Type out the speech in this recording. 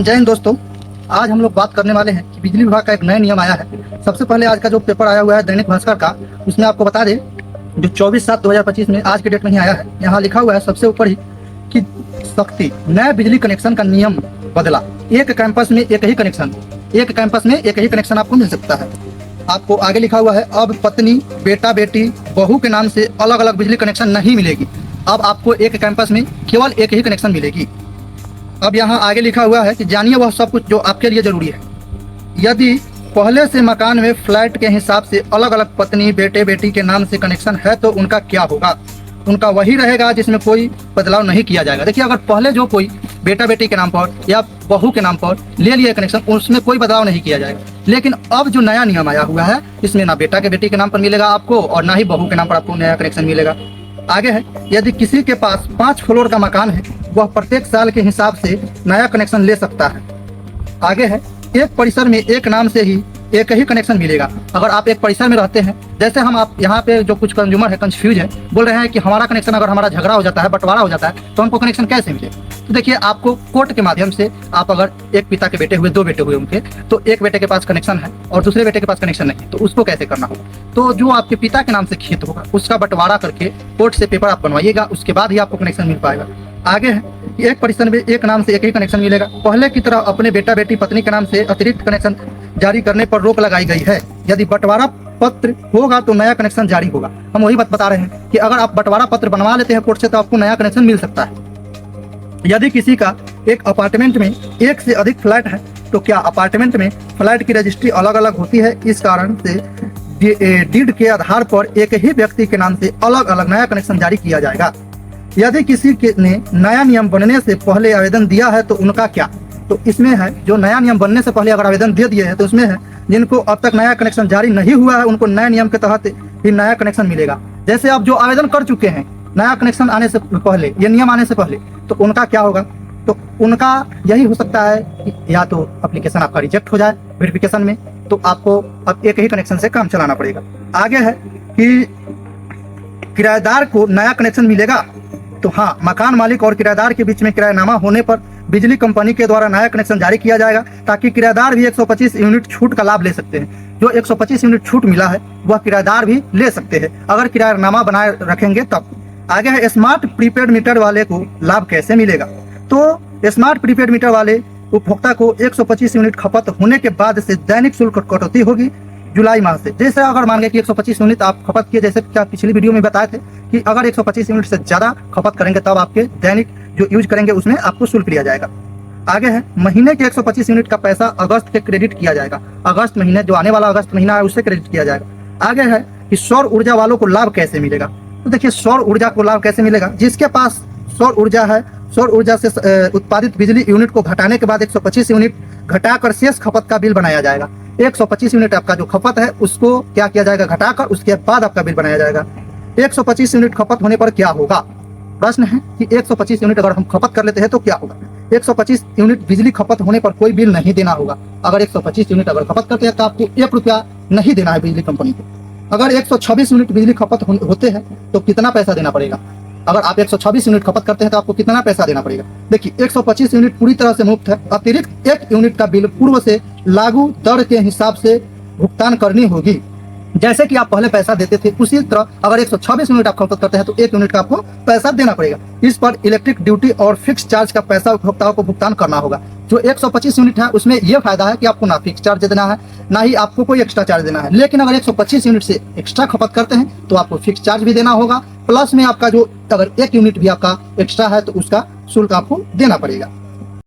जय हिंद दोस्तों, आज हम लोग बात करने वाले हैं कि बिजली विभाग का एक नया नियम आया है। सबसे पहले आज का जो पेपर आया हुआ है दैनिक भास्कर का, उसमें आपको बता दें जो 24/7/2025 में आज के डेट में ही आया है। यहाँ लिखा हुआ है सबसे ऊपर ही कि सख्ती, नया बिजली कनेक्शन का नियम बदला। एक कैंपस में एक ही कनेक्शन आपको मिल सकता है। आपको आगे लिखा हुआ है अब पत्नी, बेटा, बेटी, बहू के नाम से अलग अलग बिजली कनेक्शन नहीं मिलेगी। अब आपको एक कैंपस में केवल एक ही कनेक्शन मिलेगी। अब यहाँ आगे लिखा हुआ है कि जानिए वह सब कुछ जो आपके लिए जरूरी है। यदि पहले से मकान में फ्लैट के हिसाब से अलग अलग पत्नी, बेटे, बेटी के नाम से कनेक्शन है तो उनका क्या होगा? उनका वही रहेगा जिसमें कोई बदलाव नहीं किया जाएगा। देखिए, अगर पहले जो कोई बेटा बेटी के नाम पर या बहू के नाम पर ले लिया कनेक्शन, उसमें कोई बदलाव नहीं किया जाएगा। लेकिन अब जो नया नियम आया हुआ है, इसमें ना बेटा के बेटी के नाम पर मिलेगा आपको और ना ही बहू के नाम पर आपको नया कनेक्शन मिलेगा। आगे है, यदि किसी के पास 5 फ्लोर का मकान है, वह प्रत्येक साल के हिसाब से नया कनेक्शन ले सकता है। आगे है, एक परिसर में एक नाम से ही एक ही कनेक्शन मिलेगा। अगर आप एक परिसर में रहते हैं, जैसे हम आप यहाँ पे जो कुछ कंज्यूमर है कंफ्यूज है, बोल रहे हैं कि हमारा कनेक्शन अगर हमारा झगड़ा हो जाता है, बंटवारा हो जाता है, तो हमको कनेक्शन कैसे मिले? तो देखिए, आपको कोर्ट के माध्यम से, आप अगर एक पिता के बेटे हुए, 2 बेटे हुए उनके, तो एक बेटे के पास कनेक्शन है और दूसरे बेटे के पास कनेक्शन नहीं, तो उसको कैसे करना होगा? तो जो आपके पिता के नाम से खेत होगा, उसका बंटवारा करके कोर्ट से पेपर आप बनवाइएगा, उसके बाद ही आपको कनेक्शन मिल पाएगा। आगे है, एक परिसर में एक नाम से एक ही कनेक्शन मिलेगा। पहले की तरह अपने बेटा बेटी पत्नी के नाम से अतिरिक्त कनेक्शन जारी करने पर रोक लगाई गई है। यदि बंटवारा पत्र होगा तो नया कनेक्शन जारी होगा। हम वही बात बता रहे हैं कि अगर आप बंटवारा पत्र बनवा लेते हैं कोर्ट से, तो आपको नया कनेक्शन मिल सकता है। यदि किसी का एक अपार्टमेंट में एक से अधिक फ्लैट है, तो क्या अपार्टमेंट में फ्लैट की रजिस्ट्री अलग अलग होती है? इस कारण से डीड के आधार पर एक ही व्यक्ति के नाम से अलग अलग नया कनेक्शन जारी किया जाएगा। यदि किसी ने नया नियम बनने से पहले आवेदन दिया है तो उनका क्या? तो इसमें है, जो नया नियम बनने से पहले अगर आवेदन दे दिए हैं, तो उसमें है जिनको अब तक नया कनेक्शन जारी नहीं हुआ है, उनको नए नियम के तहत ही नया कनेक्शन मिलेगा। जैसे आप जो आवेदन कर चुके हैं नया कनेक्शन आने से पहले, ये नियम आने से पहले, तो उनका क्या होगा? तो उनका यही हो सकता है कि या तो एप्लीकेशन आपका रिजेक्ट हो जाए वेरिफिकेशन में, तो आपको अब एक ही कनेक्शन से काम चलाना पड़ेगा। आगे है कि किराएदार को नया कनेक्शन मिलेगा। तो हाँ, मकान मालिक और किराएदार के बीच में किराएनामा होने पर बिजली कंपनी के द्वारा नया कनेक्शन जारी किया जाएगा, ताकि किराएदार भी 125 यूनिट छूट का लाभ ले सकते हैं। जो 125 यूनिट छूट मिला है वह किराएदार भी ले सकते हैं अगर किराएनामा बनाए रखेंगे तब। आगे है, स्मार्ट प्रीपेड मीटर वाले को लाभ कैसे मिलेगा? तो स्मार्ट प्रीपेड मीटर वाले उपभोक्ता को 125 यूनिट खपत होने के बाद से दैनिक शुल्क कटौती होगी जुलाई माह से। जैसे अगर मान गए कि 125 यूनिट आप खपत किए, जैसे क्या पिछली वीडियो में बताए थे कि अगर 125 यूनिट से ज्यादा खपत करेंगे तब आपके दैनिक जो यूज करेंगे उसमें आपको शुल्क लिया जाएगा। आगे है, महीने के 125 यूनिट का पैसा अगस्त के क्रेडिट किया जाएगा। अगस्त महीने, जो आने वाला अगस्त महीना है, उससे क्रेडिट किया जाएगा। आगे है कि सौर ऊर्जा वालों को लाभ कैसे मिलेगा? तो देखिए, सौर ऊर्जा को लाभ कैसे मिलेगा? जिसके पास सौर ऊर्जा है, सौर ऊर्जा से उत्पादित बिजली यूनिट को घटाने के बाद 125 यूनिट घटाकर शेष खपत का बिल बनाया जाएगा। 125 यूनिट आपका जो खपत है उसको क्या किया जाएगा? घटाकर उसके बाद आपका बिल बनाया जाएगा। 125 यूनिट खपत होने पर क्या होगा? प्रश्न है कि 125 यूनिट अगर हम खपत कर लेते हैं तो क्या होगा? 125 यूनिट बिजली खपत होने पर कोई बिल नहीं देना होगा। अगर 125 यूनिट अगर खपत करते हैं तो आपको 1 रुपया नहीं देना है बिजली कंपनी को। अगर 126 यूनिट बिजली खपत होते हैं तो कितना पैसा देना पड़ेगा? अगर आप 126 यूनिट खपत करते हैं तो आपको कितना पैसा देना पड़ेगा? देखिए, 125 यूनिट पूरी तरह से मुफ्त है। अतिरिक्त 1 यूनिट का बिल पूर्व से लागू दर के हिसाब से भुगतान करनी होगी। जैसे कि आप पहले पैसा देते थे, उसी तरह अगर 126 यूनिट आप खपत करते हैं तो 1 यूनिट का आपको पैसा देना पड़ेगा। इस पर इलेक्ट्रिक ड्यूटी और फिक्स चार्ज का पैसा उपभोक्ताओं को भुगतान करना होगा। जो 125 यूनिट है उसमें यह फायदा है कि आपको ना फिक्स चार्ज देना है, ना ही आपको कोई एक्स्ट्रा चार्ज देना है। लेकिन अगर 125 यूनिट से एक्स्ट्रा खपत करते हैं तो आपको फिक्स चार्ज भी देना होगा, प्लस में आपका जो अगर 1 यूनिट भी आपका एक्स्ट्रा है तो उसका शुल्क आपको देना पड़ेगा।